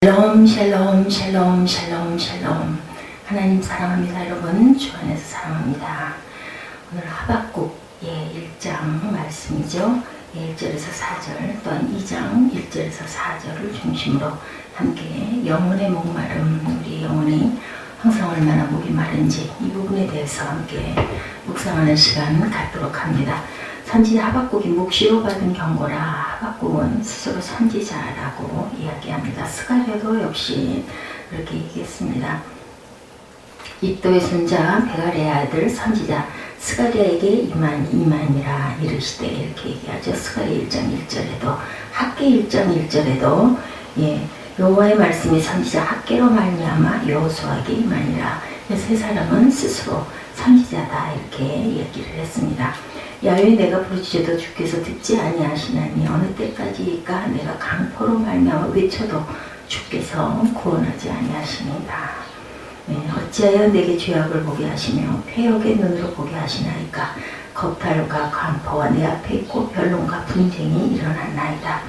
샬롬 샬롬 샬롬 샬롬 샬롬. 하나님 사랑합니다. 여러분 주 안에서 사랑합니다. 오늘 하박국 1장 말씀이죠. 1절에서 4절 또한 2장 1절에서 4절을 중심으로 함께 영혼의 목마름, 우리 영혼이 항상 얼마나 목이 마른지 이 부분에 대해서 함께 묵상하는 시간 갖도록 합니다. 선지자 하박국이 묵시로 받은 경고라 하박국은 스스로 선지자라고 이야기합니다. 스가랴도 역시 이렇게 얘기했습니다. 입도의 손자 베가랴의 아들 선지자 스가랴에게 이만이라 이르시되 이렇게 얘기하죠. 스가랴 1장 1절에도 학계 1장 1절에도 여호와의 말씀이 선지자 학계로 말미암아 여호수아에게 이만이라. 세 사람은 스스로 선지자다 이렇게 얘기를 했습니다. 야외 내가 부르짖어도 주께서 듣지 아니하시나니 어느 때까지일까 내가 강포로 말미암아 외쳐도 주께서 구원하지 아니하시니이다. 어찌하여 내게 죄악을 보게 하시며 폐역의 눈으로 보게 하시나이까. 겁탈과 강포가 내 앞에 있고 변론과 분쟁이 일어났나이다.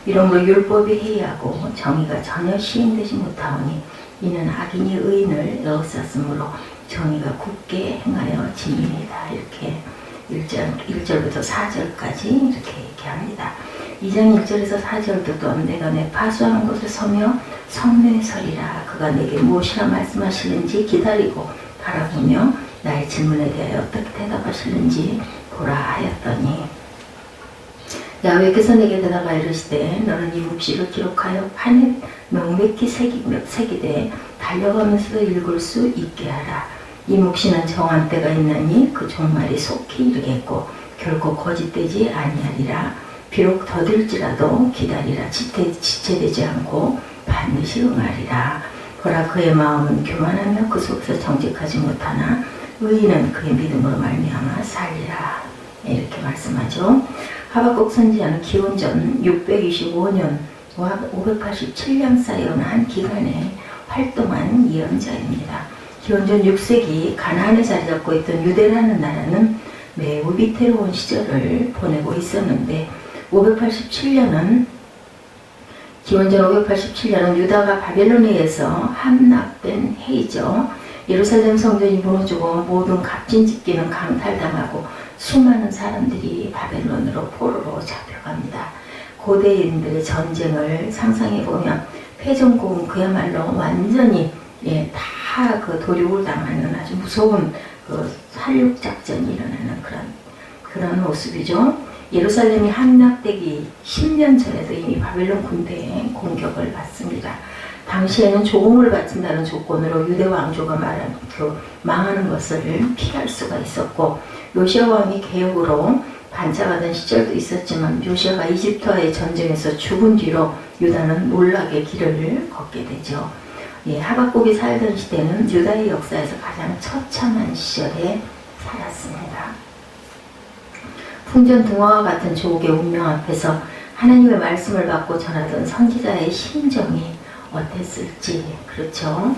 이러므로 율법이 해이하고 정의가 전혀 시행되지 못하오니 이는 악인이 의인을 에워쌌으므로 정의가 굳게 행하여 짐이니이다. 이렇게 1절부터 4절까지 이렇게 얘기합니다. 2장 1절에서 4절도 또한 내가 내 파수하는 곳에 서며 성내에 서리라. 그가 내게 무엇이라 말씀하시는지 기다리고 바라보며 나의 질문에 대하여 어떻게 대답하시는지 보라 하였더니 야훼께서 내게 대답하여 이르시되 너는 이 묵시를 기록하여 판에 명백히 새기되 달려가면서도 읽을 수 있게 하라. 이 묵시는 정한 때가 있나니 그 종말이 속히 이르겠고 결코 거짓되지 아니하리라. 비록 더딜지라도 기다리라. 지체되지 않고 반드시 응하리라. 보라 그의 마음은 교만하며 그 속에서 정직하지 못하나 의인은 그의 믿음으로 말미암아 살리라. 이렇게 말씀하죠. 하박국 선지자는 기원전 625년과 587년 사이에 어느 한 기간에 활동한 예언자입니다. 기원전 6세기 가나안에 자리 잡고 있던 유대라는 나라는 매우 위태로운 시절을 보내고 있었는데 기원전 587년은 유다가 바벨론에 의해서 함락된 해이죠. 예루살렘 성전이 무너지고 모든 값진 집기는 강탈당하고 수많은 사람들이 바벨론으로 포로로 잡혀갑니다. 고대인들의 전쟁을 상상해보면 패전국은 그야말로 완전히 다 그 도륙을 당하는 아주 무서운 그 살육작전이 일어나는 그런 모습이죠. 예루살렘이 함락되기 10년 전에도 이미 바벨론 군대의 공격을 받습니다. 당시에는 조공을 바친다는 조건으로 유대 왕조가 망하는 것을 피할 수가 있었고 요시야 왕이 개혁으로 반짝하던 시절도 있었지만 요시야가 이집트와의 전쟁에서 죽은 뒤로 유다는 몰락의 길을 걷게 되죠. 하박국이 살던 시대는 유다의 역사에서 가장 처참한 시절에 살았습니다. 풍전등화와 같은 조국의 운명 앞에서 하나님의 말씀을 받고 전하던 선지자의 심정이 어땠을지, 그렇죠?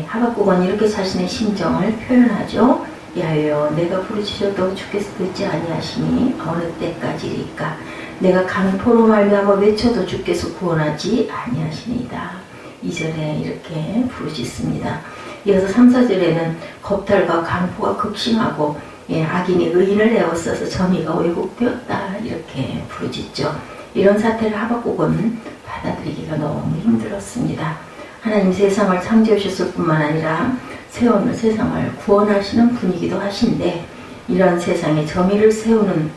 하박국은 이렇게 자신의 심정을 표현하죠. 야훼여 내가 부르짖어도 주께서 듣지 아니하시니 어느 때까지리까. 내가 강포로 말미암아 외쳐도 주께서 구원하지 아니하시니이다. 2절에 이렇게 부르짖습니다. 이어서 3, 4절에는 겁탈과 강포가 극심하고 악인이 의인을 에워싸서 정의가 왜곡되었다 이렇게 부르짖죠. 이런 사태를 하박국은 받아들이기가 너무 힘들었습니다. 하나님 세상을 창조하셨을 뿐만 아니라 세우는 세상을 구원하시는 분이기도 하신데 이런 세상에 정의를 세우는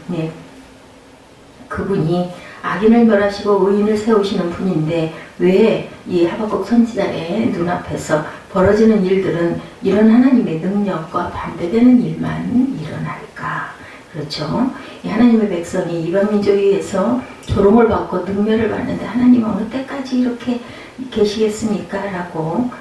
그분이 악인을 멸하시고 의인을 세우시는 분인데 왜 이 하박국 선지자의 눈앞에서 벌어지는 일들은 이런 하나님의 능력과 반대되는 일만 일어날까? 그렇죠. 하나님의 백성이 이방민족에 의해서 조롱을 받고 능멸을 받는데 하나님은 어느 때까지 이렇게 계시겠습니까? 라고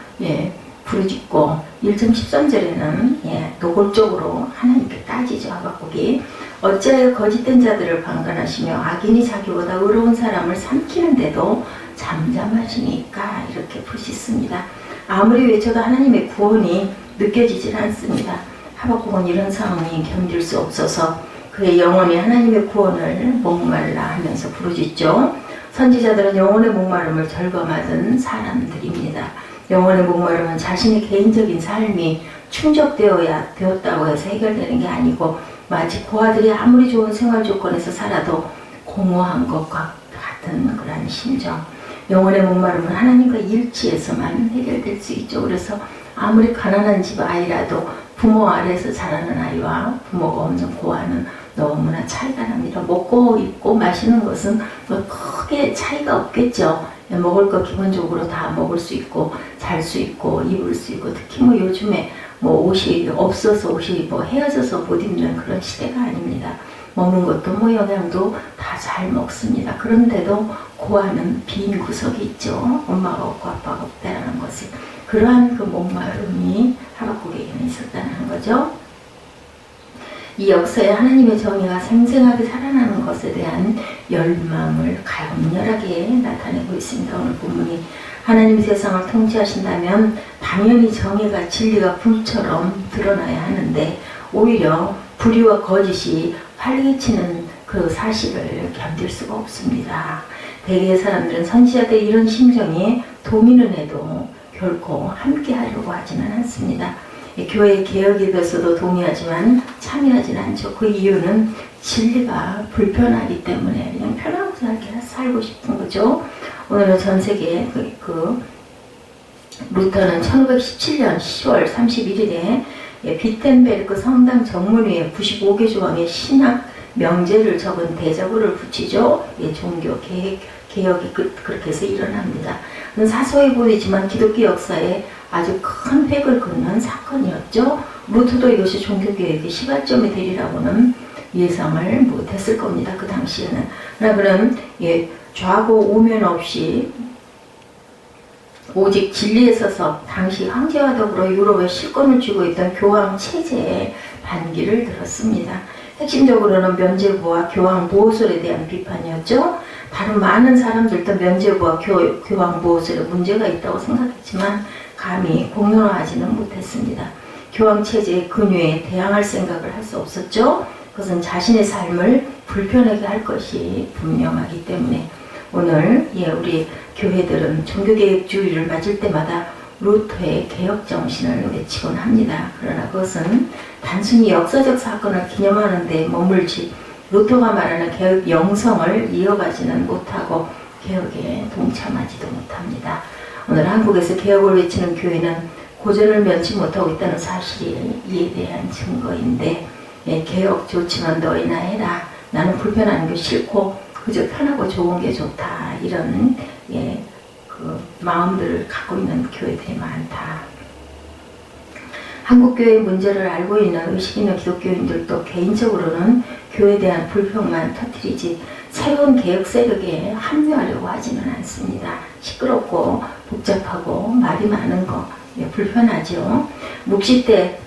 부르짖고 1장 13절에는 노골적으로 하나님께 따지죠. 하박국이 어찌하여 거짓된 자들을 방관하시며 악인이 자기보다 의로운 사람을 삼키는데도 잠잠하시니까 이렇게 부르짖습니다. 아무리 외쳐도 하나님의 구원이 느껴지질 않습니다. 하박국은 이런 상황이 견딜 수 없어서 그의 영혼이 하나님의 구원을 목말라 하면서 부르짖죠. 선지자들은 영혼의 목마름을 절감하던 사람들입니다. 영혼의 목마름은 자신의 개인적인 삶이 충족되었다고 해서 해결되는 게 아니고 마치 고아들이 아무리 좋은 생활 조건에서 살아도 공허한 것과 같은 그런 심정. 영혼의 목마름은 하나님과 일치해서만 해결될 수 있죠. 그래서 아무리 가난한 집 아이라도 부모 아래에서 자라는 아이와 부모가 없는 고아는 너무나 차이가 납니다. 먹고 입고 마시는 것은 뭐 크게 차이가 없겠죠. 먹을 거 기본적으로 다 먹을 수 있고 잘 수 있고 입을 수 있고, 특히 뭐 요즘에 뭐 옷이 없어서 옷이 뭐 헤어져서 못 입는 그런 시대가 아닙니다. 먹는 것도 뭐 영양도 다 잘 먹습니다. 그런데도 고아는 빈 구석이 있죠. 엄마가 없고 아빠가 없다라는 것이, 그러한 그 목마름이 하박국에게는 있었다는 거죠. 이 역사에 하나님의 정의가 생생하게 살아나는 것에 대한 열망을 강렬하게 나타내고 있습니다. 오늘 본문이 하나님이 세상을 통치하신다면 당연히 정의가 진리가 불처럼 드러나야 하는데 오히려 불의와 거짓이 활개치는 그 사실을 견딜 수가 없습니다. 대개의 사람들은 선지자들의 이런 심정이 동의는 해도 결코 함께 하려고 하지는 않습니다. 교회 개혁에 대해서도 동의하지만 참여하지는 않죠. 그 이유는 진리가 불편하기 때문에 그냥 편하고 살고 싶은 거죠. 오늘은 전 세계 루터는 1517년 10월 31일에 비텐베르크 성당 정문위에 95개 조항의 신학 명제를 적은 대자보를 붙이죠. 종교 개혁이 그렇게 해서 일어납니다. 사소해 보이지만 기독교 역사에 아주 큰 획을 긋는 사건이었죠. 루터도 이것이 종교개혁의 시발점이 되리라고는 예상을 못했을 겁니다. 그 당시에는. 그러나 좌고 우면 없이 오직 진리에 서서 당시 황제와 더불어 유럽에 실권을 쥐고 있던 교황 체제에 반기를 들었습니다. 핵심적으로는 면죄부와 교황 보호설에 대한 비판이었죠. 다른 많은 사람들도 면죄부와 교황 보호설에 문제가 있다고 생각했지만 감히 공론화하지는 못했습니다. 교황 체제의 근위에 대항할 생각을 할 수 없었죠. 그것은 자신의 삶을 불편하게 할 것이 분명하기 때문에 오늘 우리 교회들은 종교개혁주의를 맞을 때마다 루터의 개혁정신을 외치곤 합니다. 그러나 그것은 단순히 역사적 사건을 기념하는 데 머물지 루터가 말하는 개혁 영성을 이어가지는 못하고 개혁에 동참하지도 못합니다. 오늘 한국에서 개혁을 외치는 교회는 고전을 면치 못하고 있다는 사실이 이에 대한 증거인데, 개혁 좋지만 너희나 해라. 나는 불편한 게 싫고 그저 편하고 좋은 게 좋다. 이런 그 마음들을 갖고 있는 교회들이 많다. 한국교회의 문제를 알고 있는 의식 있는 기독교인들도 개인적으로는 교회에 대한 불평만 터뜨리지 새로운 개혁 세력에 합류하려고 하지는 않습니다. 시끄럽고 복잡하고 말이 많은 거 불편하죠. 묵시 때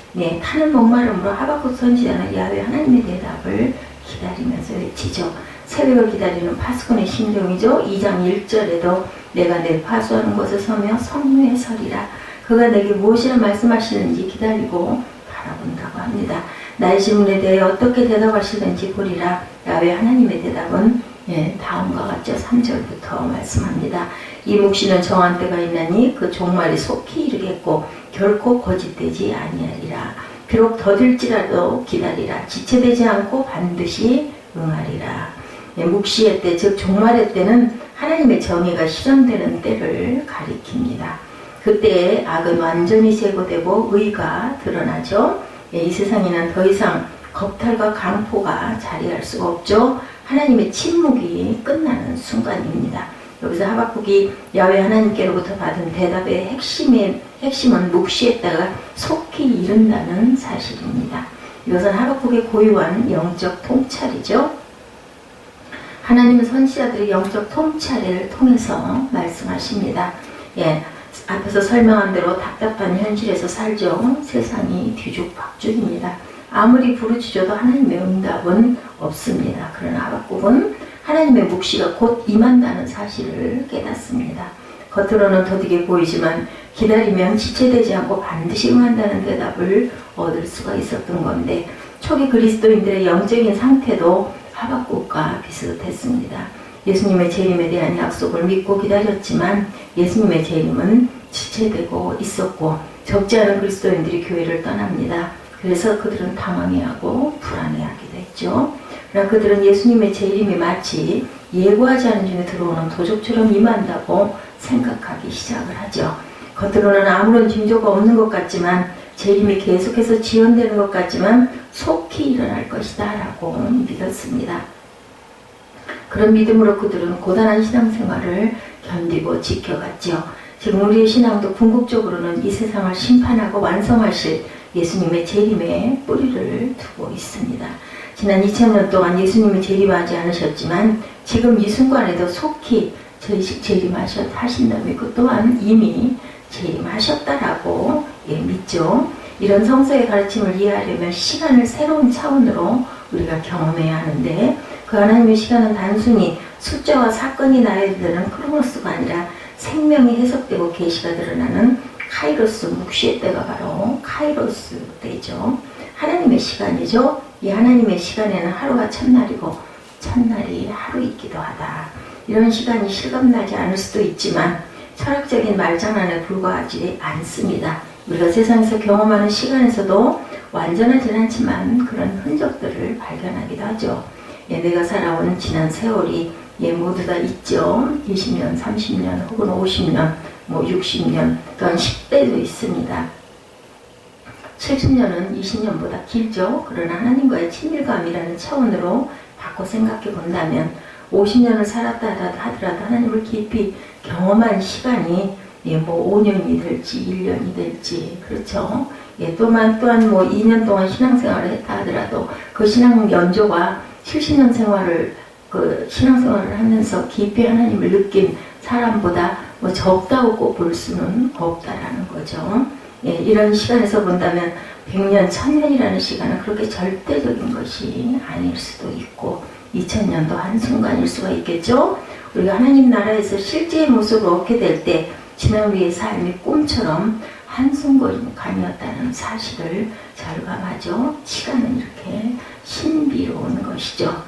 타는 목마름으로 하박국 선지자는 야훼 하나님의 대답을 기다리면서 외치죠. 새벽을 기다리는 파수꾼의 심정이죠. 2장 1절에도 내가 내 파수하는 곳에 서며 성루에 서리라. 그가 내게 무엇이라 말씀하시는지 기다리고 바라본다고 합니다. 나의 질문에 대해 어떻게 대답하시는지 보리라. 야훼 하나님의 대답은 다음과 같죠. 3절부터 말씀합니다. 이 묵시는 정한 때가 있나니 그 종말이 속히 이르겠고 결코 거짓되지 아니하리라. 비록 더딜지라도 기다리라. 지체되지 않고 반드시 응하리라. 묵시의 때, 즉 종말의 때는 하나님의 정의가 실현되는 때를 가리킵니다. 그때에 악은 완전히 제거되고 의가 드러나죠. 이 세상에는 더 이상 겁탈과 강포가 자리할 수가 없죠. 하나님의 침묵이 끝나는 순간입니다. 여기서 하박국이 야훼 하나님께로부터 받은 대답의 핵심은 묵시했다가 속히 이른다는 사실입니다. 이것은 하박국의 고유한 영적 통찰이죠. 하나님은 선지자들의 영적 통찰을 통해서 말씀하십니다. 앞에서 설명한 대로 답답한 현실에서 살죠. 세상이 뒤죽박죽입니다. 아무리 부르짖어도 하나님의 응답은 없습니다. 그러나 하박국은 하나님의 묵시가 곧 임한다는 사실을 깨닫습니다. 겉으로는 더디게 보이지만 기다리면 지체되지 않고 반드시 응한다는 대답을 얻을 수가 있었던 건데, 초기 그리스도인들의 영적인 상태도 하박국과 비슷했습니다. 예수님의 재림에 대한 약속을 믿고 기다렸지만 예수님의 재림은 지체되고 있었고 적지 않은 그리스도인들이 교회를 떠납니다. 그래서 그들은 당황해하고 불안해하기도 했죠. 그러나 그들은 예수님의 재림이 마치 예고하지 않은 중에 들어오는 도적처럼 임한다고 생각하기 시작을 하죠. 겉으로는 아무런 징조가 없는 것 같지만 재림이 계속해서 지연되는 것 같지만 속히 일어날 것이다 라고 믿었습니다. 그런 믿음으로 그들은 고단한 신앙생활을 견디고 지켜갔죠. 지금 우리의 신앙도 궁극적으로는 이 세상을 심판하고 완성하실 예수님의 재림에 뿌리를 두고 있습니다. 지난 2000년 동안 예수님이 재림하지 않으셨지만 지금 이 순간에도 속히 재림하신다 믿고 또한 이미 재림하셨다라고 믿죠. 이런 성서의 가르침을 이해하려면 시간을 새로운 차원으로 우리가 경험해야 하는데 그 하나님의 시간은 단순히 숫자와 사건이 나야 되는 크로노스가 아니라 생명이 해석되고 계시가 드러나는 카이로스 묵시의 때가 바로 카이로스 때죠. 하나님의 시간이죠. 이 하나님의 시간에는 하루가 첫날이고 첫날이 하루이기도 하다. 이런 시간이 실감나지 않을 수도 있지만 철학적인 말장난에 불과하지 않습니다. 우리가 세상에서 경험하는 시간에서도 완전하진 않지만 그런 흔적들을 발견하기도 하죠. 내가 살아온 지난 세월이 모두 다 있죠. 20년, 30년 혹은 50년, 60년 또한 10대도 있습니다. 70년은 20년보다 길죠. 그러나 하나님과의 친밀감이라는 차원으로 바꿔 생각해 본다면 50년을 살았다 하더라도 하나님을 깊이 경험한 시간이 5년이 될지 1년이 될지 그렇죠. 또한 2년 동안 신앙생활을 했다 하더라도 그 신앙 연조가 70년 신앙생활을 하면서 깊이 하나님을 느낀 사람보다 적다고 꼭 볼 수는 없다라는 거죠. 이런 시간에서 본다면 100년, 1000년이라는 시간은 그렇게 절대적인 것이 아닐 수도 있고 2000년도 한순간일 수가 있겠죠. 우리가 하나님 나라에서 실제의 모습을 얻게 될 때 지난 우리의 삶이 꿈처럼 한순간이었다는 사실을 절감하죠. 시간은 이렇게 신비로운 것이죠.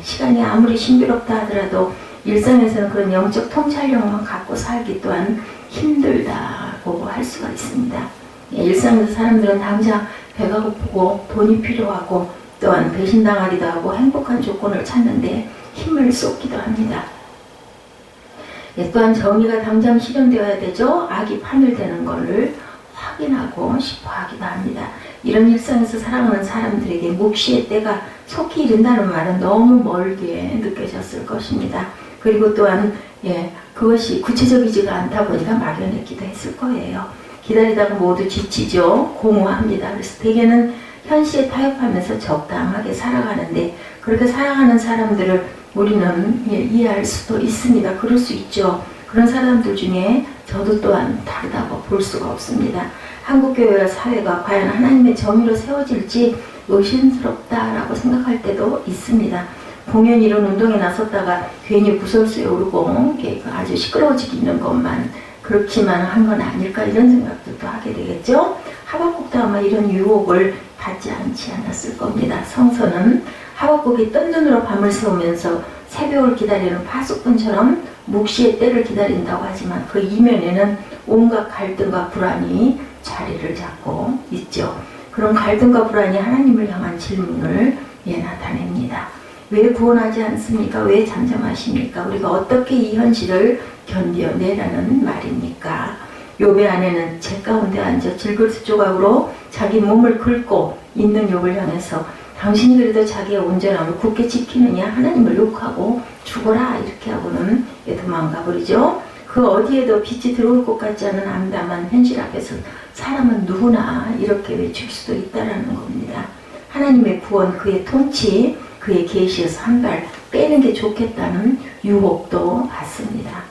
시간이 아무리 신비롭다 하더라도 일상에서는 그런 영적 통찰력만 갖고 살기 또한 힘들다고 할 수가 있습니다. 일상에서 사람들은 당장 배가 고프고 돈이 필요하고 또한 배신당하기도 하고 행복한 조건을 찾는데 힘을 쏟기도 합니다. 또한 정의가 당장 실현되어야 되죠. 악이 파멸되는 것을 확인하고 싶어 하기도 합니다. 이런 일상에서 살아가는 사람들에게 묵시의 때가 속히 이른다는 말은 너무 멀게 느껴졌을 것입니다. 그리고 또한 그것이 구체적이지가 않다 보니까 막연했기도 했을 거예요. 기다리다가 모두 지치죠. 공허합니다. 그래서 대개는 현시에 타협하면서 적당하게 살아가는데 그렇게 살아가는 사람들을 우리는 이해할 수도 있습니다. 그럴 수 있죠. 그런 사람들 중에 저도 또한 다르다고 볼 수가 없습니다. 한국교회와 사회가 과연 하나님의 정의로 세워질지 의심스럽다라고 생각할 때도 있습니다. 공연히 이런 운동에 나섰다가 괜히 구설수에 오르고 아주 시끄러워지는 것만 그렇기만 한 건 아닐까 이런 생각도 하게 되겠죠. 하박국도 아마 이런 유혹을 받지 않지 않았을 겁니다. 성서는 하박국이 뜬 눈으로 밤을 새우면서 새벽을 기다리는 파수꾼처럼 묵시의 때를 기다린다고 하지만 그 이면에는 온갖 갈등과 불안이 자리를 잡고 있죠. 그런 갈등과 불안이 하나님을 향한 질문을 나타냅니다. 왜 구원하지 않습니까? 왜 잠잠하십니까? 우리가 어떻게 이 현실을 견뎌내라는 말입니까? 욥의 아내는 재 가운데 앉아 질그릇 조각으로 자기 몸을 긁고 있는 욥을 향해서 당신이 그래도 자기의 온전함을 굳게 지키느냐 하나님을 욕하고 죽어라 이렇게 하고는 도망가 버리죠. 그 어디에도 빛이 들어올 것 같지 않은 암담한 현실 앞에서 사람은 누구나 이렇게 외칠 수도 있다는 겁니다. 하나님의 구원, 그의 통치, 그의 계시에서 한 발 빼는 게 좋겠다는 유혹도 받습니다.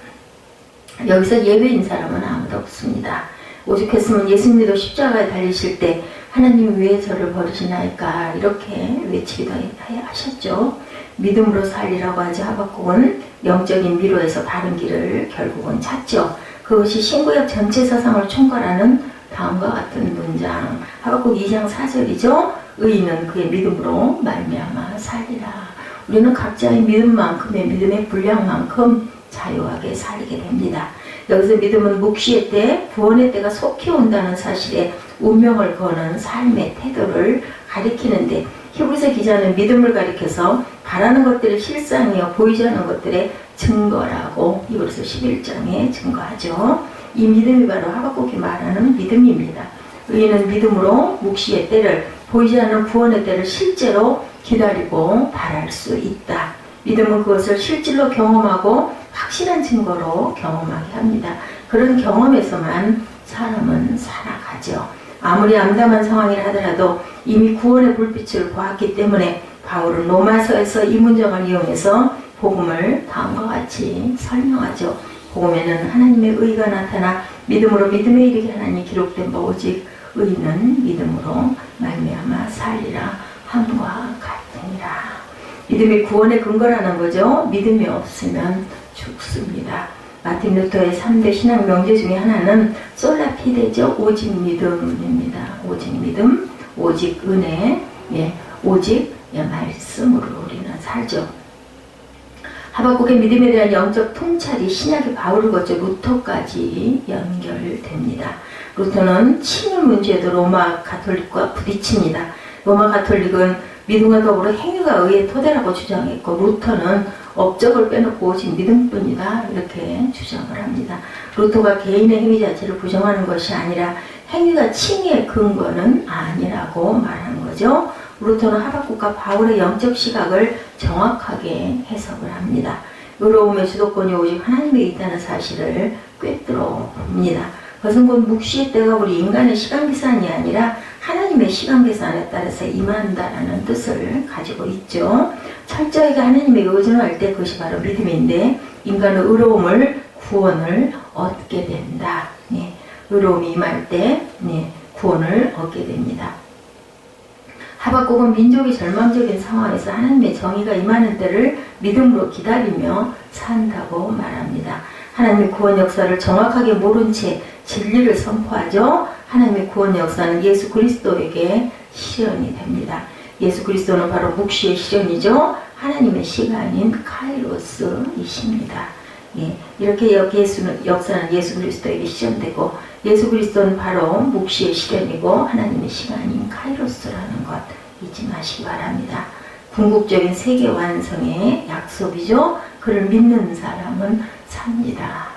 여기서 예외인 사람은 아무도 없습니다. 오죽했으면 예수님도 십자가에 달리실 때 하나님 왜 저를 버리시나이까 이렇게 외치기도 하셨죠. 믿음으로 살리라고 하지 하박국은 영적인 미로에서 다른 길을 결국은 찾죠. 그것이 신구약 전체 사상을 총괄하는 다음과 같은 문장 하박국 2장 4절이죠. 의인은 그의 믿음으로 말미암아 살리라. 우리는 각자의 믿음만큼의 믿음의 분량만큼 자유하게 살게 됩니다. 여기서 믿음은 묵시의 때, 구원의 때가 속히 온다는 사실에 운명을 거는 삶의 태도를 가리키는데, 히브리서 기자는 믿음을 가리켜서 바라는 것들의 실상이요 보이지 않는 것들의 증거라고 히브리서 11장에 증거하죠. 이 믿음이 바로 하박국이 말하는 믿음입니다. 의인은 믿음으로 묵시의 때를, 보이지 않는 구원의 때를 실제로 기다리고 바랄 수 있다. 믿음은 그것을 실질로 경험하고 확실한 증거로 경험하게 합니다. 그런 경험에서만 사람은 살아가죠. 아무리 암담한 상황이라 하더라도 이미 구원의 불빛을 보았기 때문에 바울은 로마서에서 이 문장을 이용해서 복음을 다음과 같이 설명하죠. 복음에는 하나님의 의가 나타나 믿음으로 믿음에 이르게 하나니 기록된 바 오직 의인은 믿음으로 말미암아 살리라 함과 같으니라. 믿음이 구원의 근거라는 거죠. 믿음이 없으면 죽습니다. 마틴 루터의 3대 신앙 명제 중에 하나는 솔라 피데죠. 오직 믿음입니다. 오직 믿음, 오직 은혜, 오직 말씀으로 우리는 살죠. 하박국의 믿음에 대한 영적 통찰이 신약의 바울을 거쳐 루터까지 연결됩니다. 루터는 친일 문제에도 로마 가톨릭과 부딪힙니다. 로마 가톨릭은 믿음과 더불어 행위가 의의 토대라고 주장했고, 루터는 업적을 빼놓고 오직 믿음뿐이다 이렇게 주장을 합니다. 루터가 개인의 행위 자체를 부정하는 것이 아니라 행위가 칭의의 근거는 아니라고 말하는 거죠. 루터는 하박국과 바울의 영적 시각을 정확하게 해석을 합니다. 의로움의 주도권이 오직 하나님에 있다는 사실을 꿰뚫어 봅니다. 그것은 곧 묵시의 때가 우리 인간의 시간계산이 아니라 하나님의 시간계산에 따라서 임한다라는 뜻을 가지고 있죠. 철저하게 하나님에 의존할 때 그것이 바로 믿음인데, 인간은 의로움을, 구원을 얻게 된다. 의로움이 임할 때 구원을 얻게 됩니다. 하박국은 민족이 절망적인 상황에서 하나님의 정의가 임하는 때를 믿음으로 기다리며 산다고 말합니다. 하나님의 구원 역사를 정확하게 모른 채 진리를 선포하죠. 하나님의 구원 역사는 예수 그리스도에게 실현이 됩니다. 예수 그리스도는 바로 묵시의 실현이죠. 하나님의 시간인 카이로스이십니다. 이렇게 역사는 예수 그리스도에게 실현되고, 예수 그리스도는 바로 묵시의 실현이고 하나님의 시간인 카이로스라는 것 잊지 마시기 바랍니다. 궁극적인 세계 완성의 약속이죠. 그를 믿는 사람은 삽니다.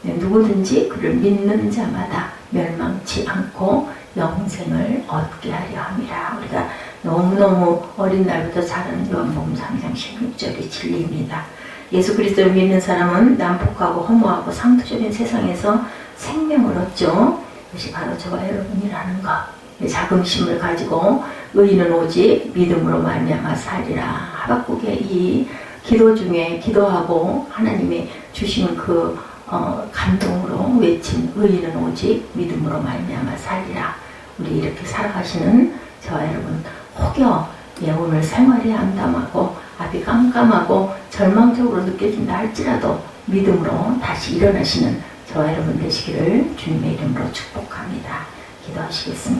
누구든지 그를 믿는 자마다 멸망치 않고 영생을 얻게 하려 함이라. 우리가 너무너무 어린 날부터 자라는 요한복음 3장 16절의 진리입니다. 예수 그리스도를 믿는 사람은 난폭하고 허무하고 상투적인 세상에서 생명을 얻죠. 그것이 바로 저와 여러분이라는 것. 자긍심을 가지고 의인은 오직 믿음으로 말미암아 살리라. 하박국의 이 기도 중에 기도하고 하나님의 주신 그 감동으로 외친 의인은 오직 믿음으로 말미암아 살리라. 우리 이렇게 살아가시는 저와 여러분, 혹여 오늘 생활이 암담하고 앞이 깜깜하고 절망적으로 느껴진다 할지라도 믿음으로 다시 일어나시는 저와 여러분 되시기를 주님의 이름으로 축복합니다. 기도하시겠습니다.